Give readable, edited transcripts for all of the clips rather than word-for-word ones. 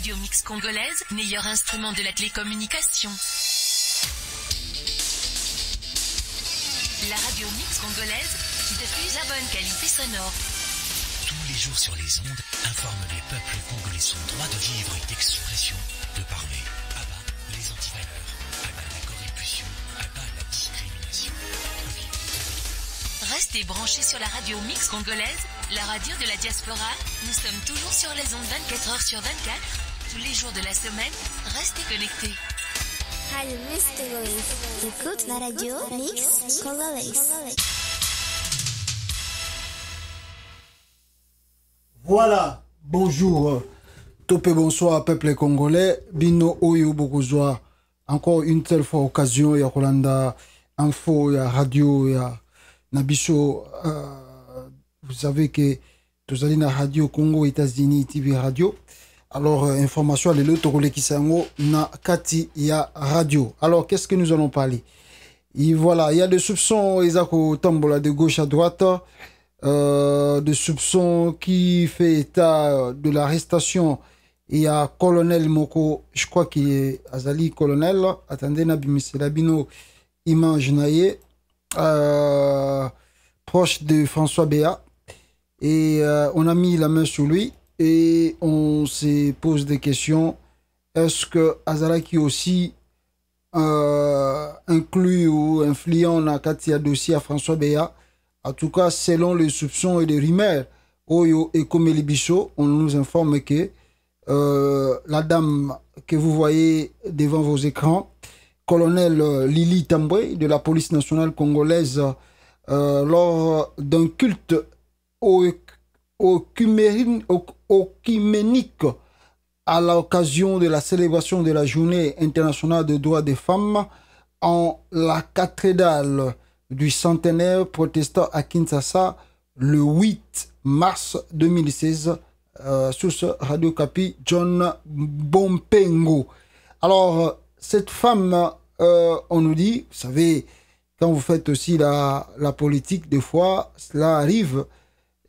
radio mix congolaise, meilleur instrument de la télécommunication. La radio mix congolaise qui diffuse la bonne qualité sonore. Tous les jours sur les ondes, informe les peuples congolais son droit de vivre et d'expression, de parler. Abat les antivaleurs, abat la corruption, abat la discrimination. Restez branchés sur la radio mix congolaise, la radio de la diaspora. Nous sommes toujours sur les ondes 24 heures sur 24. Tous les jours de la semaine, restez connectés. Radio Mix Congolaise. Écoute la radio Mix Congolaise. Voilà, bonjour, topé bonsoir peuple congolais, bino oyo bokozwa, encore une telle fois occasion ya Rolanda info ya radio ya Nabiso, vous savez que tous allez na radio Congo États-Unis TV radio. Alors information à l'autre relais qui s'engo na kati ya radio. Alors qu'est-ce que nous allons parler? Et voilà, il y a des soupçons Isako Tambola de gauche à droite. De soupçons qui fait état de l'arrestation. Il y a colonel Moko, je crois qu'il est Azali colonel. Attendez, Nabimise Labino Image Naye, proche de François Béat. Et on a mis la main sur lui et on se pose des questions. Est-ce que Azalaki aussi inclut ou influent dans le dossier à François Béat? En tout cas, selon les soupçons et les rumeurs, Oyo et Komeli Bicho, on nous informe que la dame que vous voyez devant vos écrans, colonel Lili Tamboué de la police nationale congolaise, lors d'un culte œcuménique à l'occasion de la célébration de la journée internationale des droits des femmes en la cathédrale du centenaire protestant à Kinshasa le 8 mars 2016 sur ce Radio Capi John Bompengo. Alors, cette femme, on nous dit, vous savez, quand vous faites aussi la politique, des fois, cela arrive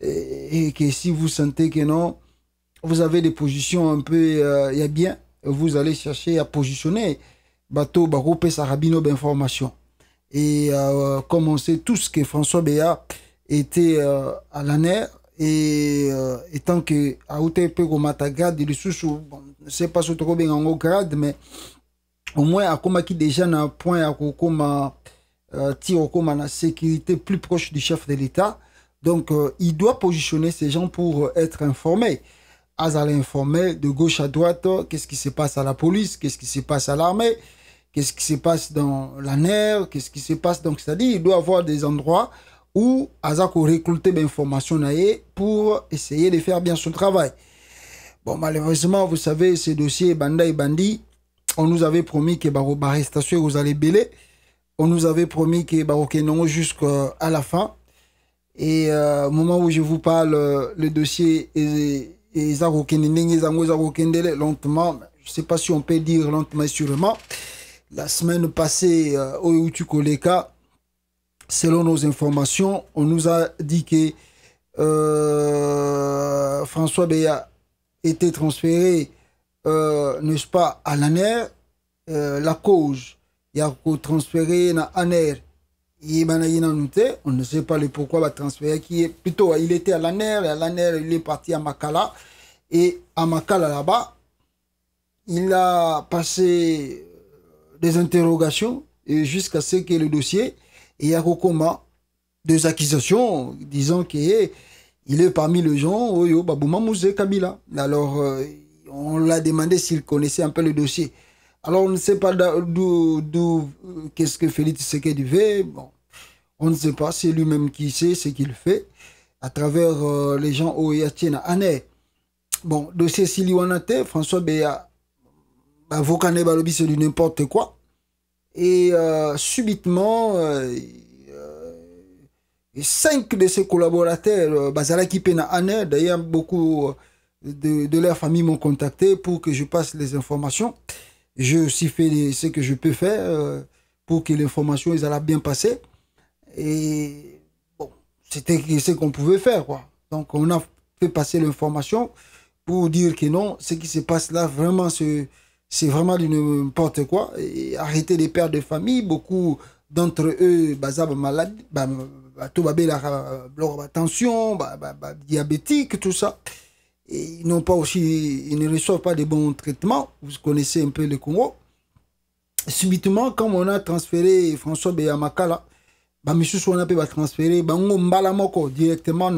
et que si vous sentez que non, vous avez des positions un peu, il y a bien, vous allez chercher à positionner bateau, baroupé, sarabino d'information. Et comme on sait tous que François Béat était à l'ANER et étant que à UTP au Matagrade, il est sous, bon, je ne sais pas si trop bien en grade, mais au moins à comme qui déjà n'a un point à comme tire comme la sécurité plus proche du chef de l'État. Donc il doit positionner ces gens pour être informés. Azal informé de gauche à droite, qu'est-ce qui se passe à la police, qu'est-ce qui se passe à l'armée. Qu'est-ce qui se passe dans la NER, qu'est-ce qui se passe. Donc, c'est-à-dire, il doit avoir des endroits où Azako récolter des informations pour essayer de faire bien son travail. Bon, malheureusement, vous savez, ces dossiers Banda et Bandi, on nous avait promis que l'arrestation vous allez belé. On nous avait promis que non jusqu'à la fin. Et au moment où je vous parle, le dossier est lentement. Je ne sais pas si on peut dire lentement et sûrement. La semaine passée, au Utukoleka, selon nos informations, on nous a dit que François Béat était transféré, n'est-ce pas, à l'ANER. La cause, il a transféré à l'ANER. On ne sait pas le pourquoi il a transféré. Plutôt, il était à l'ANER, et à l'ANER, il est parti à Makala. Et à Makala, là-bas, il a passé des interrogations et jusqu'à ce que le dossier ait recommandé des accusations disant qu'il est parmi les gens Oyo Babouma Mouzé Kabila. Alors on l'a demandé s'il connaissait un peu le dossier. Alors on ne sait pas d'où qu'est-ce que Félix Tshisekedi fait. Bon, on ne sait pas, c'est lui-même qui sait ce qu'il fait à travers les gens Oyatiena Ané. Bon, dossier Siliwanate, François Béat Vokane Balobi, c'est du n'importe quoi. Et subitement, 5 de ses collaborateurs, Bazalaki Pena Aner, d'ailleurs, beaucoup de leur famille m'ont contacté pour que je passe les informations. J'ai aussi fait ce que je peux faire pour que l'information allait bien passer. Et bon, c'était ce qu'on pouvait faire, quoi. Donc, on a fait passer l'information pour dire que non, ce qui se passe là, vraiment, c'est vraiment du n'importe quoi. Et arrêter les pères de famille, beaucoup d'entre eux, bazar malade, tout la tension, diabétique, tout ça. Et ils n'ont pas aussi, ils ne reçoivent pas de bons traitements. Vous connaissez un peu le Congo. Subitement, quand on a transféré François Beyamakala, monsieur Souana peut transférer, on mbalamoko directement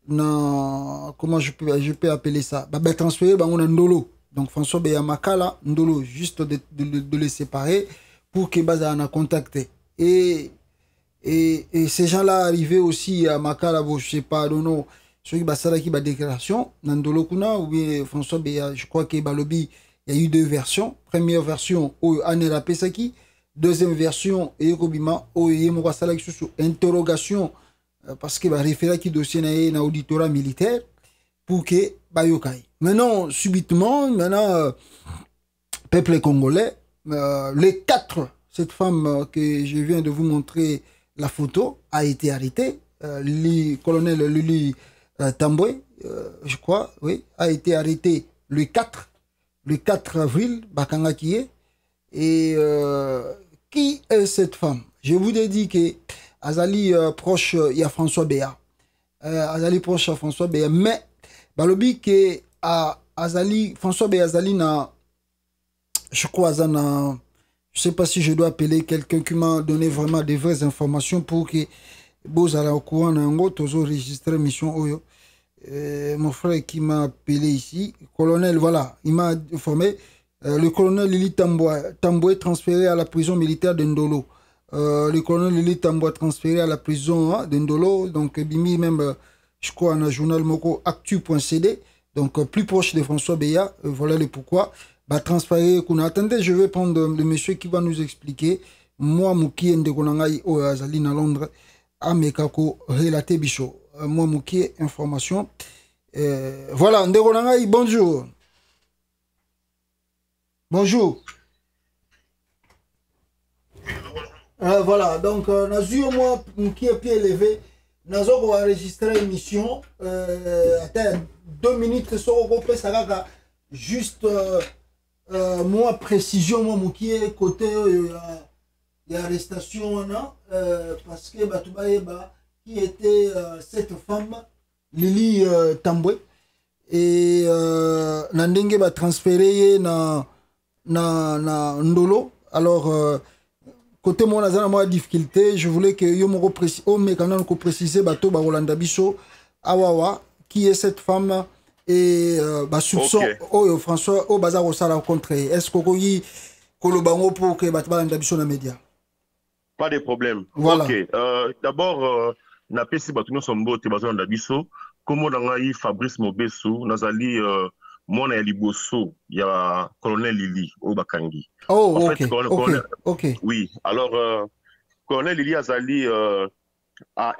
dans comment je peux appeler ça, transférer on a Ndolo. Donc François Beyamakala, Ndolo, juste de les séparer pour que Baza en a contacté. Et ces gens-là arrivaient aussi à Makala, je sais pas, non, ceux qui basara qui déclaration, Nandolo Kuna, ou bien François Beya, je crois que Balobi, il y a eu deux versions. Première version, Anela Pesaki. Deuxième version, Eyekobima, Oyemora Salaki sous interrogation, parce que référé qui dossier na auditorat militaire, pour que Bayokai. Maintenant, subitement, peuple congolais, les quatre, cette femme que je viens de vous montrer la photo, a été arrêtée. Colonel Lili Tamboué, je crois, oui, a été arrêté le 4 avril, Bakanga Kie. Et qui est cette femme? Je vous ai dit que Azali proche, il y a François Béa. Azali proche à François Béa. Mais, balobi que Azali, François Béa Azali na, je crois, je sais pas si je dois appeler quelqu'un qui m'a donné vraiment des vraies informations pour que vous allez au courant d'un autre, enregistré mission Oyo. Mon frère qui m'a appelé ici, colonel, voilà, il m'a informé. Le colonel Lili Tamboué transféré à la prison militaire de Ndolo. Le colonel Lili Tamboué transféré à la prison de Ndolo. Donc, Bimi, même, je crois, dans le journal Moko Actu.cd. Donc, plus proche de François Beya. Voilà le pourquoi. Transféré. Attendez, je vais prendre le monsieur qui va nous expliquer. Moi, Mouki, Ndekonangai, Azali, à Londres, à Mekako, relaté Bichot. Moi, Mouki, information. Voilà, Ndekonangai, bonjour. Bonjour. Voilà, donc, nous avons moi qui est pied élevé. Nous avons enregistré l'émission. Attends, 2 minutes, ça juste moi, précision, moi, qui est côté l'arrestation, parce que qui était cette femme, Lili Tamboué, et Nandenge va transférer na Ndolo. Alors côté mon azana moi difficulté, je voulais que yo mo préciser mais quand on préciser bato ba Rolanda Biso awawa qui est cette femme et soupçon François au bazar au sala rencontré. Est-ce que koyi kolobango pour que bato Rolanda Biso na média? Pas de problème. Voilà. OK. D'abord na pesi bato no sombo te bazar Rolanda Biso comme on a eu Fabrice Mobesu nazali mon liboso, il y a colonel Lili au Bakangi. Oh, en ok, fait, ok. Oui, alors, colonel Lili Azali a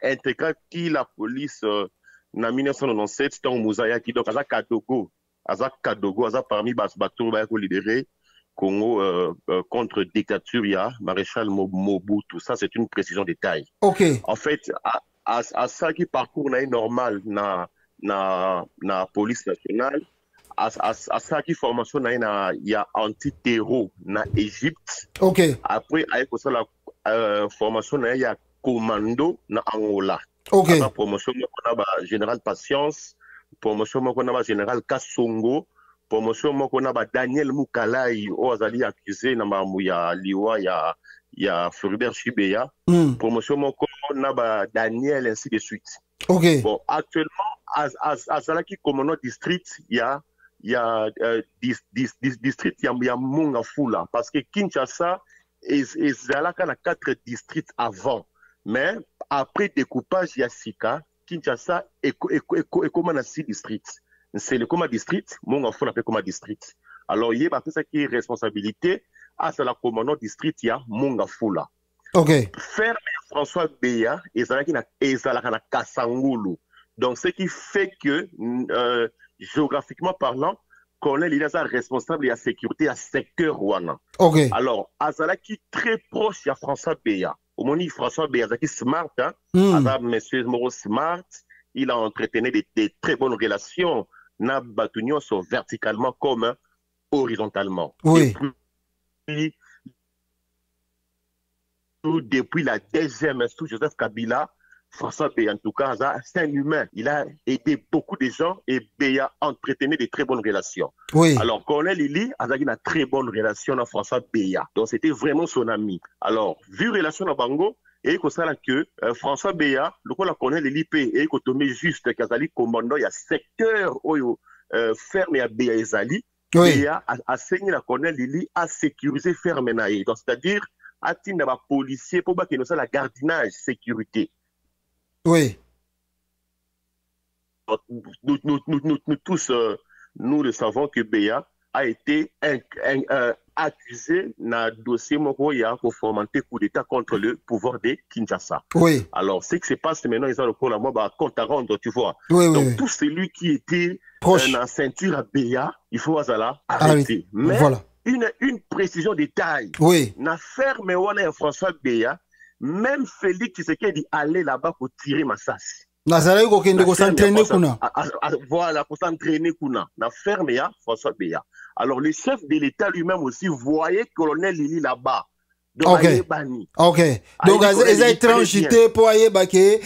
intégré qui la police en 1997, dans Mouzaya, qui donc a Kadogo, parmi Batou, qui libéré Congo contre dictature, il y a maréchal Mobutu. Ça, c'est une précision de taille. Ok. En fait, à ça qui parcourt normal, na police nationale à ça qui formation il y a anti-terror na Égypte. OK. Après avec ça la formation il y a commando na Angola. OK. La promotion on a général Patience, promotion on a général Kassongo, promotion on a Daniel Mukalai au azali accusé na mamu ya liwa ya Floribert Chibeya. Promotion on a Daniel ainsi de suite. OK. Bon, actuellement, à Zalaki commandant district, il y a district, il y a Munga Fula. Parce que Kinshasa et Zalaka a 4 districts avant. Mais après découpage, il y a Sika, Kinshasa et comment 6 districts. C'est le Koma district, Munga Fula fait Koma district. Alors, il y a ça qui est responsabilité. À la commandant district, il y a Munga Fula. OK. Faire François Beya et Zalaki na Kasangulu. Donc, ce qui fait que, géographiquement parlant, colonel il est responsable de la sécurité à secteur Rwanda. OK. Alors, Azalaki très proche de François Beya. Au moment où François Beya, Azalaki smart, hein, monsieur Moro smart, il a entretenu des très bonnes relations na batunion sont verticalement comme horizontalement. Oui. Depuis la deuxième sous Joseph Kabila, François Beya, en tout cas, c'est un humain. Il a aidé beaucoup de gens et Beya entretenait de très bonnes relations. Oui. Alors, Colonel Lili a une très bonne relation avec François Beya. Donc, c'était vraiment son ami. Alors, vu relation à Bango, et que ça que François Beya, le coup la Colonel Lili et que Tomé juste Kazali commandant, il y a secteur où ferme à Beya Ezali. Oui. Beya a saigné la Colonel Lili à sécuriser ferme naïe. Donc, c'est-à-dire, à titre de policier pour que nous la gardinage sécurité. Oui. Nous tous, nous le savons que Beya a été accusé dans le dossier Mokoya pour fomenter coup d'État contre le pouvoir de Kinshasa. Oui. Alors, ce qui se passe maintenant, ils ont le coup à compte à rendre, tu vois. Oui, donc, oui. tout celui qui était proche dans la ceinture à Beya, il faut arrêter. Mais voilà. Une précision de taille. Oui. Na ferme wana François Beya, même Félix Tshisekedi allait là-bas pour tirer Massassi. Nazaré kokende ko s'entraîner kuna. Voilà, pour s'entraîner kuna. Na ferme ya François Beya. Alors le chef de l'État lui-même aussi voyait colonel Lili là-bas. Donc ok. Donc les étrangers pour aller baquer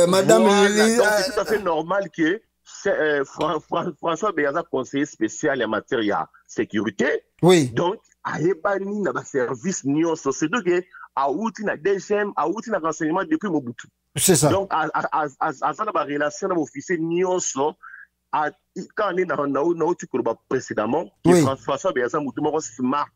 madame Lili. Donc c'est tout à fait normal que François Beya a conseiller spécial en matière de sécurité. Oui. Donc, Aébani n'a pas service nion c'est donc à outil na DGM, à outil na renseignement depuis Mobutu. C'est ça. Donc, à ça la relation avec l'officier nion quand on est dans outil précédemment, François Beya a smart.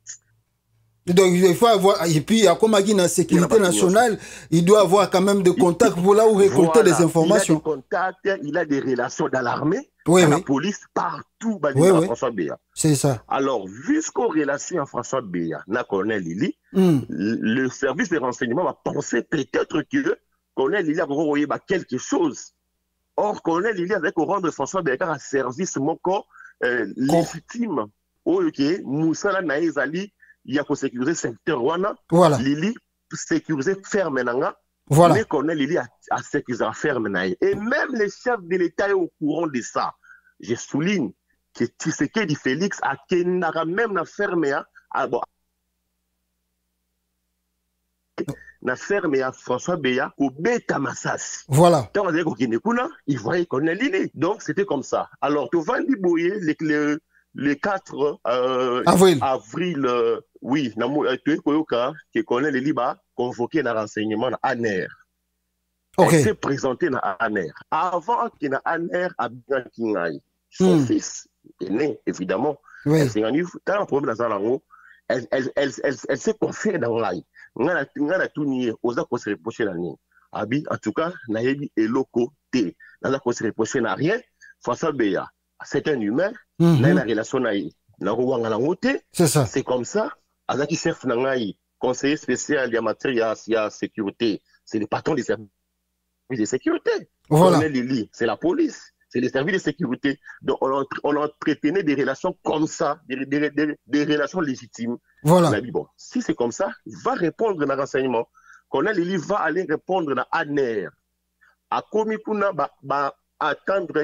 Donc il faut avoir, et puis comme il y a la sécurité nationale, il doit avoir quand même des contacts pour là où récolter les informations. Il a des contacts, il a des relations dans l'armée, dans la police, partout, François Beya. C'est ça. Alors, vu ce qu'on relation à François Beya, na colonel Lili, le service de renseignement va penser peut-être que colonel Lili a envoyé quelque chose. Or, colonel Lili a rendre François Beya un service moko légitime. Ok, Moussa Naïzali, il y a pour sécuriser le secteur Wana. Voilà. Lili sécuriser ferme nanga. Voilà. Mais colonel Lili a sécurisé ferme naï. Et même les chefs de l'État est au courant de ça. Je souligne que Tshisekedi Félix a kenara même na ferme na ferme à François Beya au Beta Massas. Voilà. Il voyait colonel Lili. Donc c'était comme ça. Alors, tu vas le 4 avril, oui, que colonel Lili va convoqué dans renseignement à ANER. Ok. Elle s'est présentée dans ANER. Avant qu'il y ait ANER à Biankingaï, son fils est né, évidemment. Oui. Elle s'est confiée dans l'ail. En tout cas, Nayebi et Loko T. N'a pas se reprocher n'a rien. François Beya, c'est un humain. N'a une relation naïe. C'est ça. C'est comme ça. Azaki chef Nangaï, conseiller spécial de matière de sécurité, c'est le patron des services de sécurité. Voilà. Lili, c'est la police, c'est les services de sécurité. Donc on entretenait des relations comme ça, des relations légitimes. Voilà. Mais bon, si c'est comme ça, il va répondre dans le renseignement. Colonel Lili va aller répondre dans ANER. À Komikuna, attendre,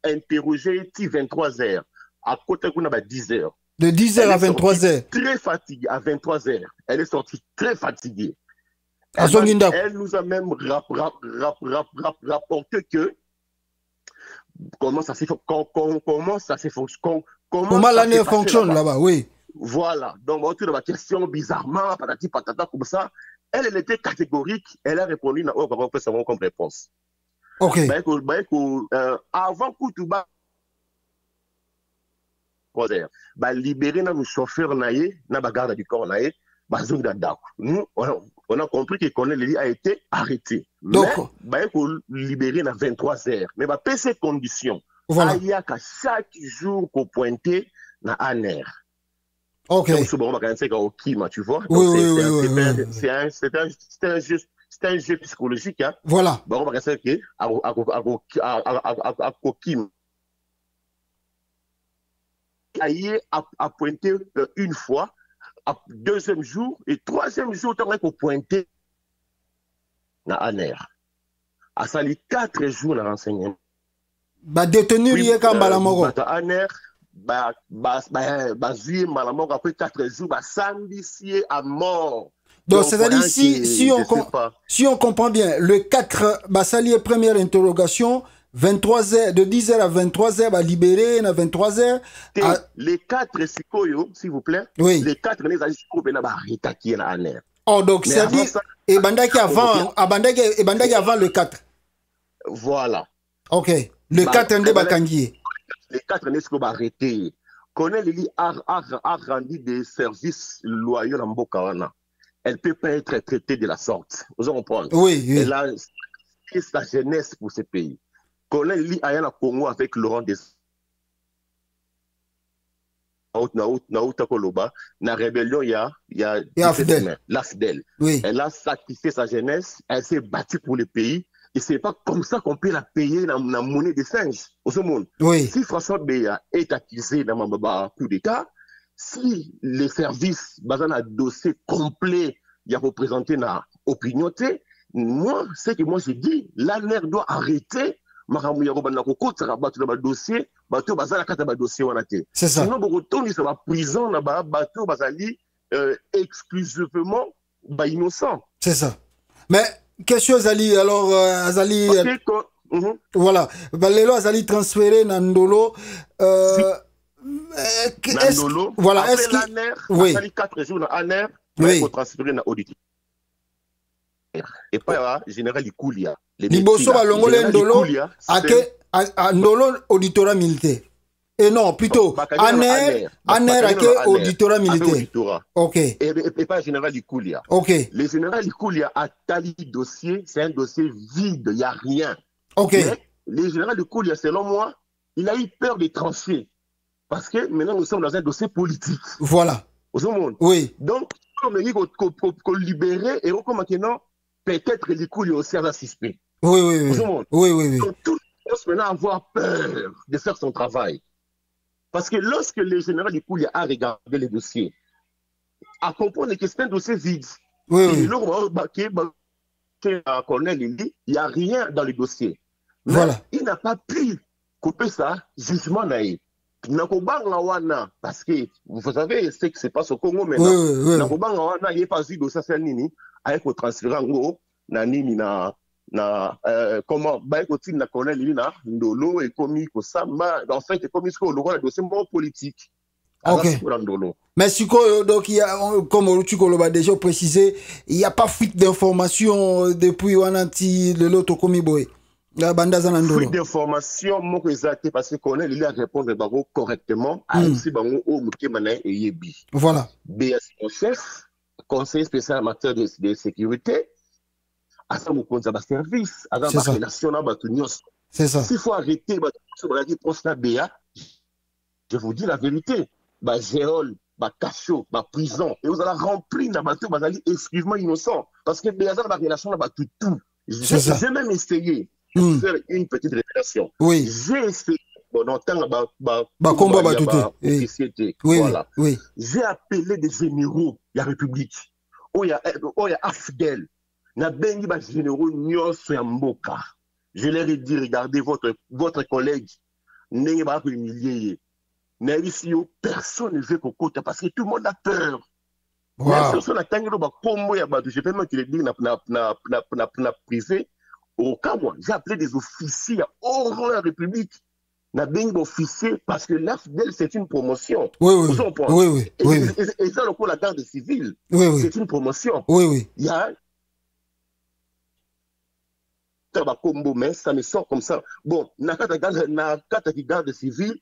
interroger 23 heures. À côté de 10 heures. De 10 heures à 23 heures. Très fatiguée, à 23 heures. Elle est sortie très fatiguée. Elle nous a même rapporté que comment ça s'est comment l'année fonctionne là-bas, oui. Voilà. Donc, autour de la question bizarrement, patati patata, comme ça, elle était catégorique. Elle a répondu comme réponse. Ok. Avant Koutouba, libérer le chauffeur naïe, na garde du corps naïe, nous, on a compris que Colonel Lili a été arrêté. Donc, mais pour libérer à 23 heures. Mais pour ces conditions, voilà. Il y a qu'à chaque jour qu'on pointait dans ANER. Ok. Donc, tu vois. Oui. C'est un jeu psychologique. Hein. Voilà. Bon, on va rester à Kokim. Il a pointé une fois, deuxième jour et troisième jour, on a pointé dans ANER. À ça, les 4 jours dans l'enseignement. Ba détenu lié quand Balamoro. Aner, Zui Malamoro après 4 jours, s'ambitier à mort. Donc, c'est-à-dire, si on comprend bien, le 4, Bassalier, première interrogation, 23h, de 10h à 23h, bah, libéré, à 23h. Les 4 Sikoyo, s'il vous plaît. Oui. Les 4 les Sikoyo, ben, arrêté qui est en air. Oh, donc, c'est-à-dire, et Bandaki avant le 4. Voilà. Ok. Le 4, Ndé Bakangié. Les 4 les Sikoyo, arrêté. Connaît Lili a rendu des services loyaux dans Bokawana. Elle ne peut pas être traitée de la sorte. Vous comprenez? Oui, oui. Elle a sa jeunesse pour ce pays. Colin Li Ayana Congo avec Laurent Des. Na rébellion, il y a l'AFDEL. Oui. Elle a sacrifié sa jeunesse, elle s'est battue pour le pays. Et c'est pas comme ça qu'on peut la payer dans la monnaie des singes. Oui. Si François Béa est accusé dans un coup d'État, si les services, dans un dossier complet, il y a représenté dans l'opinion, moi, c'est que moi j'ai dit, l'ANER doit arrêter. C'est ça. Sinon, on retourne sur la prison, exclusivement innocent. C'est ça. Mais, question Azali, alors, Azali. Voilà. Valélo Azali transféré Nandolo. Nandolo. Voilà. Est-ce que l'ANER, oui. 4 jours dans l'ANER, oui. Il faut transférer dans l'audit. Et pas général Ikoulia. Liboso Balongole Ndolo, Ndolo auditorat militaire. Et non, plutôt, ANER ake auditorat militaire. Ok. Et pas général Ikoulia. Ok. Le général Ikoulia a tali dossier, c'est un dossier vide, il n'y a rien. Ok. Mais le général Ikoulia, selon moi, il a eu peur de trancher. Parce que maintenant, nous sommes dans un dossier politique. Voilà. Oui. Donc, on me dit qu'on libérer et on maintenant, peut-être les coups aussi à suspect. Oui. Oui. Donc, tout le monde maintenant avoir peur de faire son travail. Parce que lorsque le général Ikoulia a regardé les dossiers, à comprendre que c'est un dossier vide. Oui. Et il n'y a rien dans le dossier. Mais voilà. Il n'a pas pu couper ça, jugement naïf. Parce que vous savez ce qui se passe au Congo maintenant. Il n'y a pas eu de ça, c'est nini. Avec le transfert en gros, comment Baïkoti na connaît l'ina Ndolo et commis que ça, en fait, commis que le dossier politique. Ok. Mais donc, il y a, comme tu l'as déjà précisé, il n'y a pas fuite d'informations depuis Wananti, le loto commis boy. Fuite d'informations, moi, parce que qu'on est à répondre correctement à ici, et Yebi. Voilà. BS, mon chef, conseiller spécial en matière de sécurité, à ça, mon compte, service, à la nationale, c'est ça. S'il faut arrêter, je vous dis la vérité, Géol, cachot, prison, et vous allez remplir la bateau, vous allez exclusivement innocent, parce que BS a la relation, tout. J'ai même essayé. Faire une petite révélation. Oui. J'ai essayé pendant voilà. Oui. J'ai appelé des généraux de la République. Il y a AFDEL. Na bengi ba généraux nyonso ya mboka. Je leur ai dit, regardez votre collègue. N'est pas humilié. Personne ne veut qu'on compte parce que tout le monde a peur. Wow. Je peux même te le dire na privé. Au cas où j'ai appelé des officiers hors de la République, n'a bien officier parce que l'AFDEL c'est une promotion. Oui. Et ça, le coup, la garde civile, c'est une promotion. Oui. Il y a combo, mais ça me sort comme ça. Bon, na garde civile,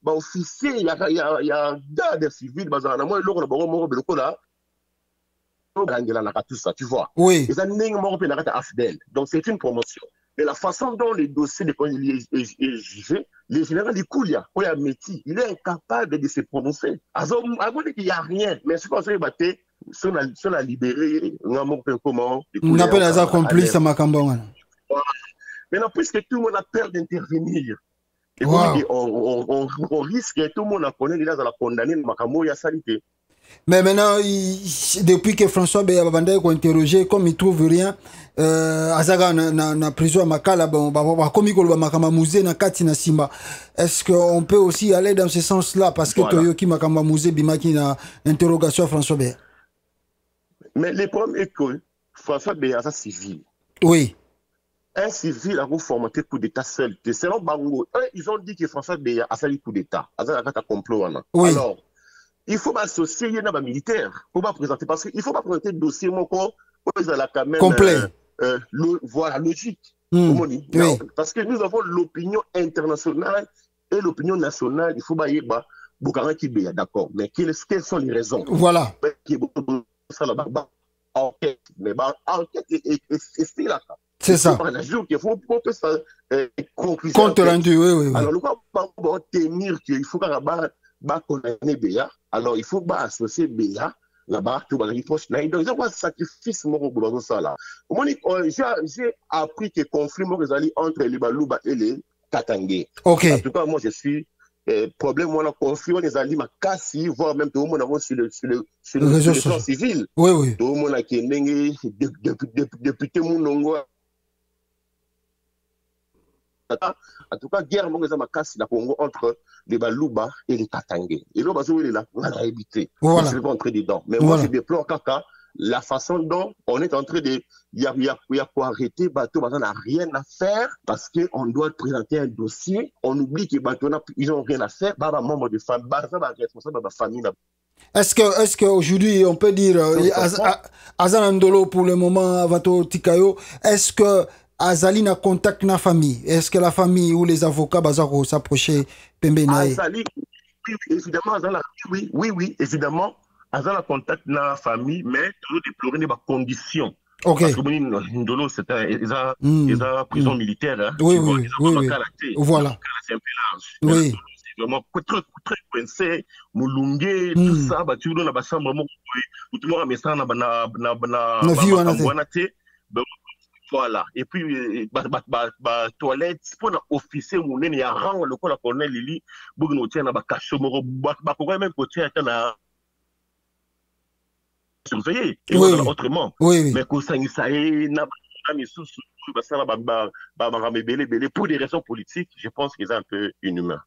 officier, il y a garde civile, tout ça, tu vois. Oui. Donc c'est une promotion. Mais la façon dont les dossiers est jugé, le général Ikoulia, il est incapable de se prononcer. Il n'y a rien. Mais ce qu'on s'est battu, si on a libéré, comment. On appelle ça complice à Makambongan. Maintenant, puisque tout le monde a peur d'intervenir, on risque que tout le monde a connu dans la condamner Makambo et à salité. Mais maintenant, depuis que François Béabandé est interrogé, comme il ne trouve rien, azaga na prison à Makala, comme il y a musée na kati na simba. Est-ce qu'on peut aussi aller dans ce sens-là parce que Toyoki Makamba musée bimaki na interrogation François Béa. Mais le problème est que François Béa c'est civil. Oui. Un civil a formaté coup d'État seul. Selon Bango, ils ont dit que François Béa a fait coup d'État. A complot. Oui. Alors, il faut associer les militaires. Il faut pas présenter parce qu'il faut pas présenter le dossier mon corps. Quand même complet. Voilà, logique. Oui. Parce que nous avons l'opinion internationale et l'opinion nationale. Il faut bailler Boukaran qui béa, d'accord. Mais quelles sont les raisons? Voilà. Enquête. Mais enquête c'est là. C'est ça. Il faut que ça conclusion. Compte rendu, oui. Alors, le quoi tenir qu'il faut qu'on condamner Béa. Alors, il faut associer Béa là-bas, tout le monde proche. Donc, ils ont un sacrifice pour ça là. J'ai appris que le conflit entre les Balouba et les Katangé. Ok. En tout cas, moi, je suis problème, moi, le conflit, on les a dit, ma casse, voire même tout le monde sur le réseau civil. Oui. Tout le monde a qui est député Mounongo. En tout cas, guerre la Congo entre les Balouba et les Katangé. Et là, il est là, on a évité. Voilà. Je ne vais pas entrer dedans. Mais moi, je déplore la façon dont on est en train de. Il y a pour arrêter, bateau, on n'a rien à faire parce qu'on doit présenter un dossier. On oublie que bateau, ils n'ont rien à faire. Membre de famille, responsable de la famille. Est-ce qu'aujourd'hui, on peut dire, Azan Ndolo pour le moment, Avato Tikayo, est-ce que Azali n'a contact na famille? Est-ce que la famille ou les avocats bazaro s'approcher Pembenaï? Azali, oui, évidemment, Azali, oui, évidemment, Azali a contact na la famille, mais toujours déplorer des conditions. Ok. Parce que Ndolo, c'est une prison militaire. Hein, oui. Voilà. C'est un peu large. Oui. C'est vraiment très coincé, Moulungé, tout ça, tu vois, dans la chambre, tout le monde a mis ça dans la voilà. Et puis, toilette, pour l'officier, il y a un rang, le colonel Lili, pour nous tenir dans cachemoro, même côté, surveiller, et autrement. Oui. Mais quand ça y est, pour des raisons politiques, je pense qu'ils sont un peu inhumains.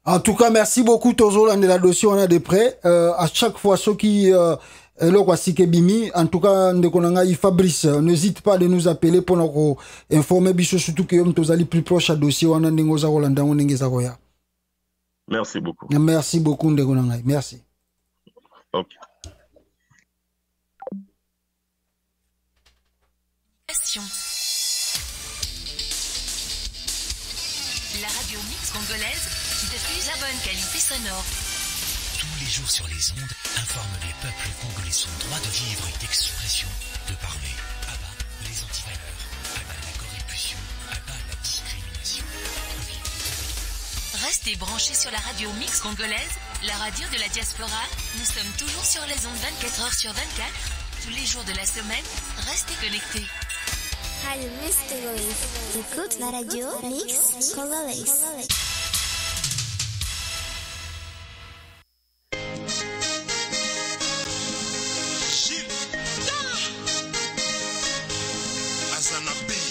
En tout cas, merci beaucoup, Tozo, de la dossier, on a des prêts. À chaque fois, ceux qui, en tout cas, Fabrice, n'hésite pas de nous appeler pour nous informer, surtout que nous allons plus proche à dossier, on a merci beaucoup. Merci beaucoup, Ndekonangai. Merci. Ok. La radio mix congolaise qui diffuse la bonne qualité sonore. Tous les jours sur les ondes, informe les peuples congolais son droit de vivre et d'expression, de parler. Abat les antivaleurs, abat la corruption, abat la discrimination. Restez branchés sur la radio mix congolaise, la radio de la diaspora. Nous sommes toujours sur les ondes 24 heures sur 24. Tous les jours de la semaine, restez connectés. Radio Mix, écoute la radio mix congolaise. Azana B.